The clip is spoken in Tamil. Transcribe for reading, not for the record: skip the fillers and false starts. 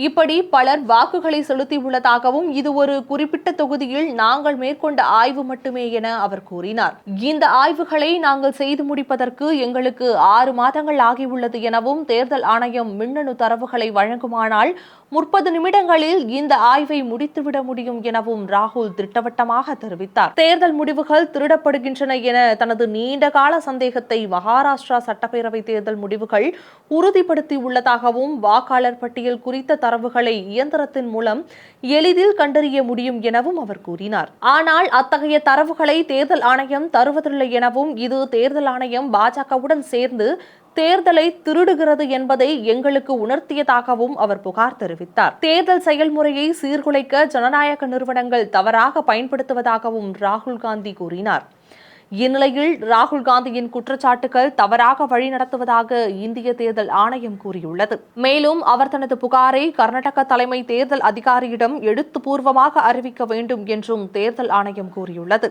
இப்படி பலர் வாக்குகளை செலுத்தியுள்ளதாகவும் இது ஒரு குறிப்பிட்ட தொகுதியில் நாங்கள் மேற்கொண்ட ஆய்வு மட்டுமே என அவர் கூறினார். இந்த ஆய்வுகளை நாங்கள் செய்து முடிப்பதற்கு எங்களுக்கு 6 மாதங்கள் ஆகியுள்ளது எனவும் தேர்தல் ஆணையம் மின்னணு தரவுகளை வழங்குமானால் 30 நிமிடங்களில் இந்த ஆய்வை முடித்துவிட முடியும் எனவும் ராகுல் திட்டவட்டமாக தெரிவித்தார். தேர்தல் முடிவுகள் திருடப்படுகின்றன என தனது நீண்டகால சந்தேகத்தை மகாராஷ்டிரா சட்டப்பேரவை தேர்தல் முடிவுகள் உறுதிப்படுத்தியுள்ளதாகவும் வாக்காளர் பட்டியல் குறித்த தரவுகளை இயந்திரத்தின் மூலம் எளிதில் கண்டறிய முடியும் எனவும் அவர் கூறினார். ஆனால் அத்தகைய தரவுகளை தேர்தல் ஆணையம் தருவதில்லை எனவும் இது தேர்தல் ஆணையம் பாஜகவுடன் சேர்ந்து தேர்தலை திருடுகிறது என்பதை எங்களுக்கு உணர்த்தியதாகவும் அவர் புகார் தெரிவித்தார். தேர்தல் செயல்முறையை சீர்குலைக்க ஜனநாயக நிறுவனங்கள் தவறாக பயன்படுத்துவதாகவும் ராகுல் காந்தி கூறினார். இந்நிலையில் ராகுல் காந்தியின் குற்றச்சாட்டுகள் தவறாக வழிநடத்துவதாக இந்திய தேர்தல் ஆணையம் கூறியுள்ளது. மேலும் அவர் தனது புகாரை கர்நாடக தலைமை தேர்தல் அதிகாரியிடம் எழுத்துப்பூர்வமாக அறிவிக்க வேண்டும் என்றும் தேர்தல் ஆணையம் கூறியுள்ளது.